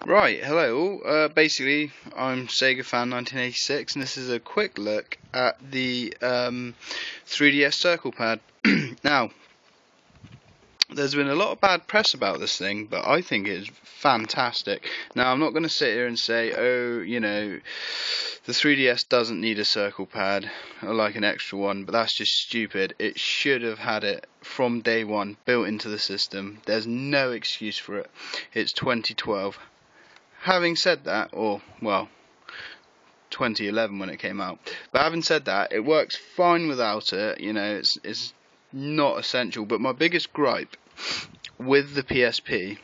Right, hello all. Basically, I'm Sega Fan 1986, and this is a quick look at the 3DS Circle Pad. Now, there's been a lot of bad press about this thing, but I think it's fantastic. Now, I'm not going to sit here and say, oh, the 3DS doesn't need a Circle Pad, or like an extra one, but that's just stupid. It should have had it from day one, built into the system. There's no excuse for it. It's 2012. Having said that, or well, 2011 when it came out, but having said that, it works fine without it. It's not essential. But my biggest gripe with the PSP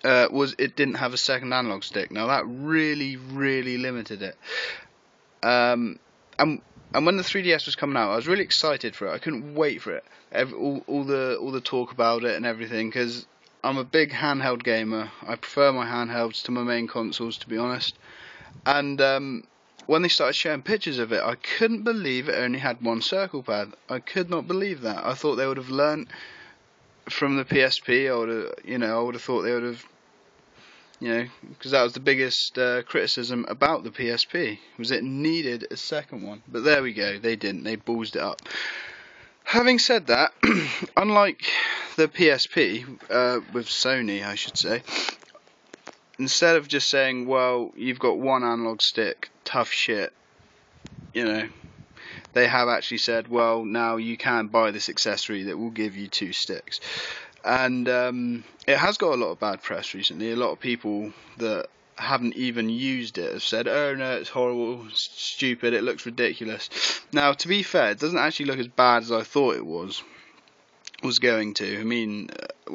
was it didn't have a second analog stick. Now that really limited it. And when the 3DS was coming out, I was really excited for it. I couldn't wait for it. All the talk about it and everything, because I'm a big handheld gamer. I prefer my handhelds to my main consoles, to be honest. And when they started showing pictures of it, I couldn't believe it only had one circle pad. I could not believe that. I thought they would have learnt from the PSP. I would have thought they would have, because that was the biggest criticism about the PSP, was it needed a second one. But there we go. They didn't. They ballsed it up. Having said that, unlike the PSP, with Sony, I should say, instead of just saying, well, you've got one analog stick, tough shit, they have actually said, well, now you can buy this accessory that will give you two sticks. And it has got a lot of bad press recently. A lot of people that haven't even used it have said, oh no, it's horrible, it's stupid, it looks ridiculous. Now, to be fair, it doesn't actually look as bad as I thought it was going to. I mean,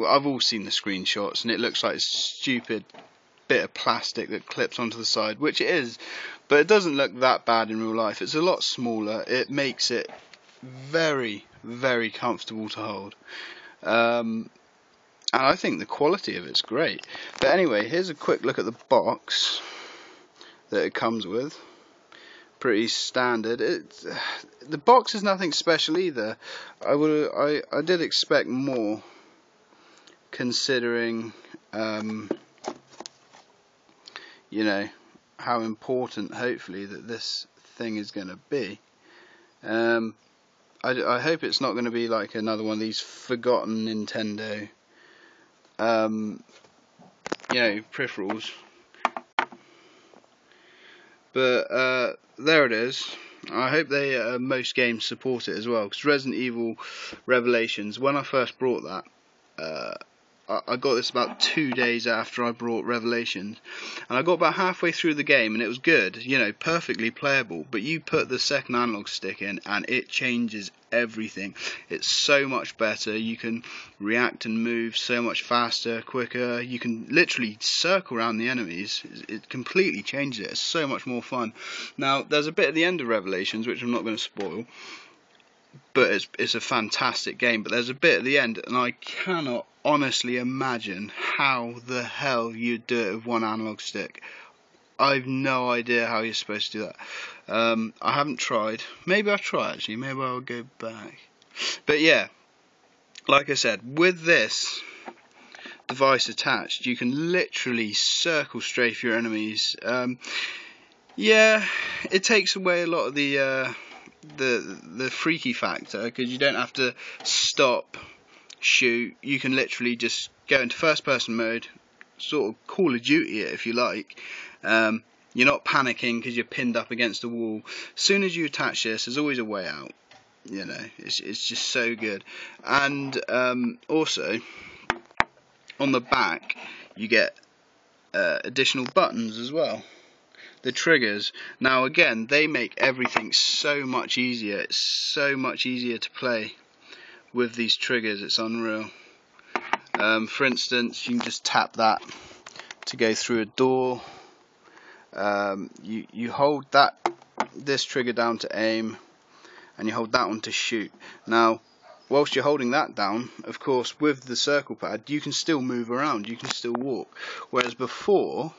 I've all seen the screenshots, and it looks like a stupid bit of plastic that clips onto the side, which it is, but it doesn't look that bad in real life. It's a lot smaller. It makes it very comfortable to hold. And I think the quality of it's great. But anyway, here's a quick look at the box that it comes with. Pretty standard. The box is nothing special either. I did expect more, considering how important, hopefully, that this thing is going to be. I hope it's not going to be like another one of these forgotten Nintendo peripherals. But there it is. I hope they most games support it as well, because Resident Evil Revelations, when I first brought that, I got this about 2 days after I brought Revelations, and I got about halfway through the game and it was good, perfectly playable, but you put the second analog stick in and it changes everything. It's so much better. You can react and move so much faster, quicker. You can literally circle around the enemies. It completely changes it. It's so much more fun. Now, there's a bit at the end of Revelations, which I'm not going to spoil, but it's a fantastic game. But there's a bit at the end, and I cannot honestly imagine how the hell you'd do it with one analog stick. I've no idea how you're supposed to do that. I haven't tried. Maybe I'll try, actually. Maybe I'll go back. But yeah, like I said, with this device attached, you can literally circle strafe your enemies. Yeah, it takes away a lot of the freaky factor, because you don't have to stop, shoot. You can literally just go into first person mode, sort of Call of Duty it if you like. You're not panicking because you're pinned up against a wall. As soon as you attach this, there's always a way out. It's just so good. And also on the back you get additional buttons as well. The triggers. Now again, they make everything so much easier. It's so much easier to play with these triggers. It's unreal. For instance, you can just tap that to go through a door. You hold this trigger down to aim, and you hold that one to shoot. Now, whilst you're holding that down, of course, with the circle pad, you can still move around. You can still walk. Whereas before,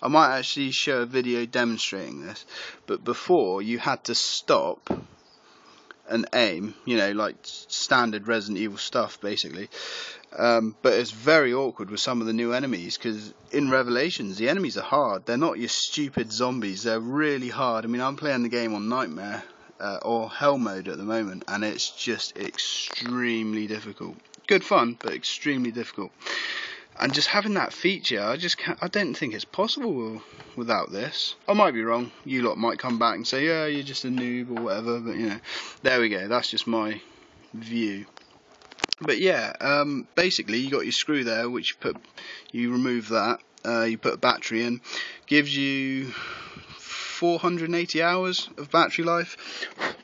I might actually show a video demonstrating this, but before you had to stop and aim, like standard Resident Evil stuff basically, But it's very awkward with some of the new enemies, because in Revelations the enemies are hard. They're not your stupid zombies. They're really hard. I mean, I'm playing the game on Nightmare or Hell mode at the moment, and it's just extremely difficult. Good fun, but extremely difficult. And just having that feature, I don't think it's possible without this. I might be wrong. You lot might come back and say, yeah, you're just a noob or whatever. But you know, there we go. That's just my view. But yeah, basically you got your screw there, which you remove that. You put a battery in. Gives you 480 hours of battery life,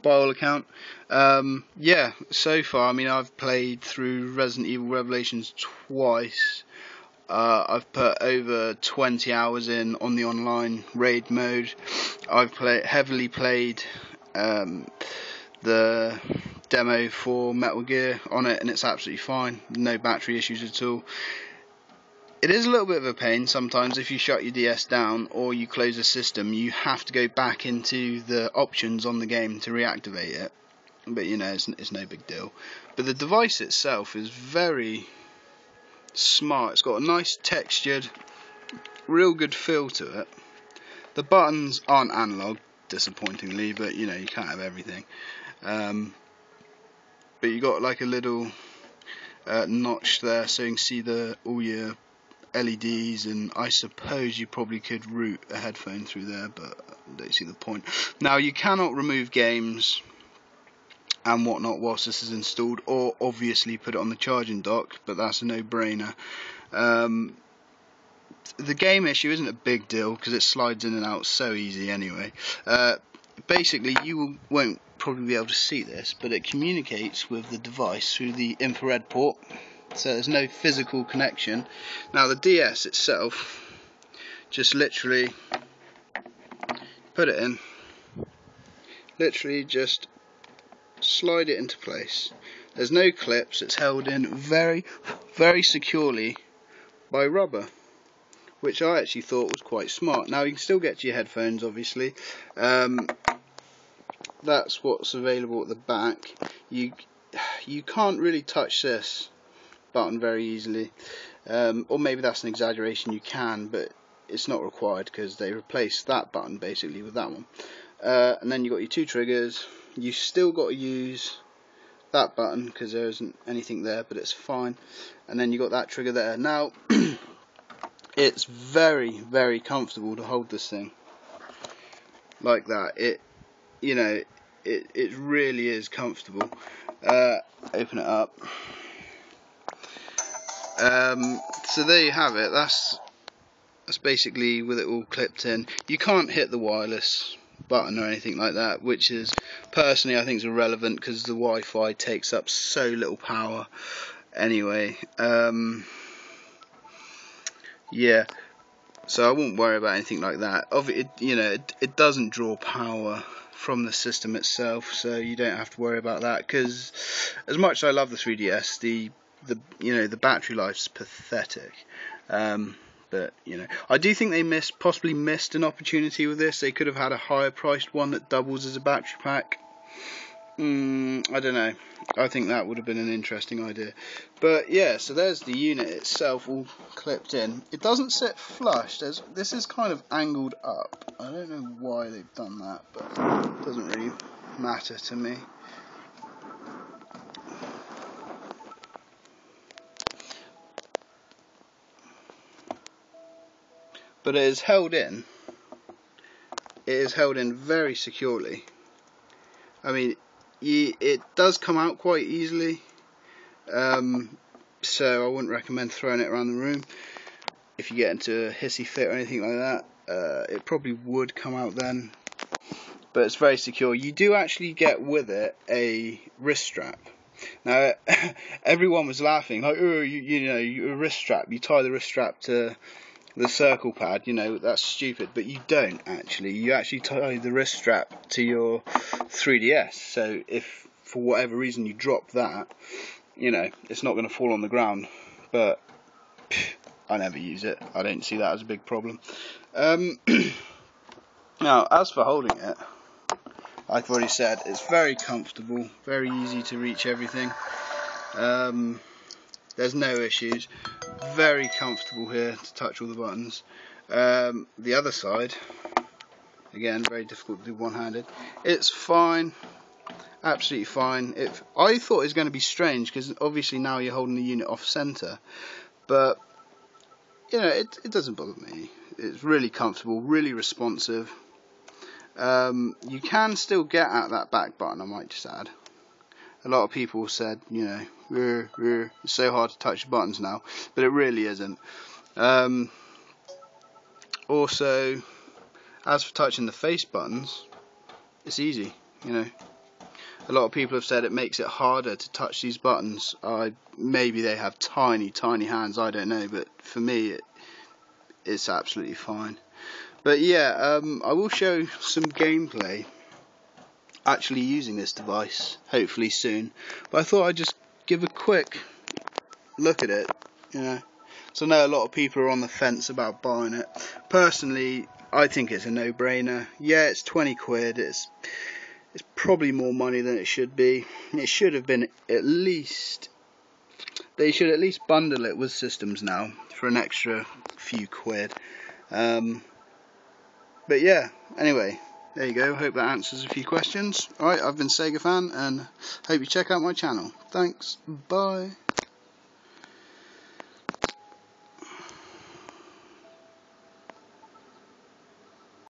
by all account. Yeah, so far, I mean, I've played through Resident Evil Revelations twice. I've put over 20 hours in on the online raid mode. I've heavily played the demo for Metal Gear on it, and it's absolutely fine. No battery issues at all. It is a little bit of a pain sometimes if you shut your DS down or you close the system. You have to go back into the options on the game to reactivate it. But you know, it's no big deal. But the device itself is very smart. It's got a nice textured, real good feel to it. The buttons aren't analog, disappointingly, but you know, you can't have everything. But you got like a little notch there, so you can see all your LEDs, and I suppose you probably could route a headphone through there, but I don't see the point. Now, you cannot remove games and whatnot whilst this is installed, or obviously put it on the charging dock, but that's a no-brainer. The game issue isn't a big deal because it slides in and out so easy anyway. Basically, you won't probably be able to see this, but it communicates with the device through the infrared port, so there's no physical connection. Now the DS itself, just literally put it in, literally just slide it into place. There's no clips, it's held in very, very securely by rubber, which I actually thought was quite smart. Now you can still get to your headphones, obviously. That's what's available at the back. You can't really touch this button very easily, or maybe that's an exaggeration. You can, but it's not required because they replaced that button basically with that one. And then you got your two triggers. You still got to use that button because there isn't anything there, but it's fine. And then you got that trigger there. Now it's very, very comfortable to hold this thing like that. You know, it really is comfortable. Open it up. So there you have it. That's basically with it all clipped in. You can't hit the wireless button or anything like that, which is personally I think is irrelevant because the Wi-Fi takes up so little power anyway. Yeah, so I wouldn't worry about anything like that. You know, it doesn't draw power from the system itself, so you don't have to worry about that. Because as much as I love the 3DS, the battery life's pathetic. But you know, I do think they possibly missed an opportunity with this. They could have had a higher priced one that doubles as a battery pack. I don't know. I think that would have been an interesting idea. But yeah, so there's the unit itself all clipped in. It doesn't sit flush. This is kind of angled up. I don't know why they've done that, but it doesn't really matter to me. But it is held in. It is held in very securely. I mean, it does come out quite easily, so I wouldn't recommend throwing it around the room. If you get into a hissy fit or anything like that, it probably would come out then. But it's very secure. You do actually get with it a wrist strap. Now, everyone was laughing, like, oh, you a wrist strap. You tie the wrist strap to the circle pad, you know, that's stupid, but you don't actually. You actually tie the wrist strap to your 3DS, so if for whatever reason you drop that, you know, it's not going to fall on the ground. But I never use it. I don't see that as a big problem. Now, as for holding it, like I've already said, it's very comfortable, very easy to reach everything. There's no issues. Very comfortable here to touch all the buttons. The other side, again, very difficult to do one-handed. It's fine, absolutely fine. I thought it was going to be strange because obviously now you're holding the unit off center, but you know, it doesn't bother me. It's really comfortable, really responsive. You can still get at that back button, I might just add. A lot of people said, you know, it's so hard to touch the buttons now, but it really isn't. Also, as for touching the face buttons, it's easy, you know. A lot of people have said it makes it harder to touch these buttons. Maybe they have tiny hands, I don't know, but for me it's absolutely fine. But yeah, I will show some gameplay actually using this device, hopefully soon. But I thought I'd just give a quick look at it, you know. So I know a lot of people are on the fence about buying it. Personally, I think it's a no-brainer. Yeah, it's 20 quid. It's probably more money than it should be. It should have been at least... They should at least bundle it with systems now for an extra few quid. But yeah, anyway, there you go. Hope that answers a few questions. Alright, I've been Sega Fan, and hope you check out my channel. Thanks, bye.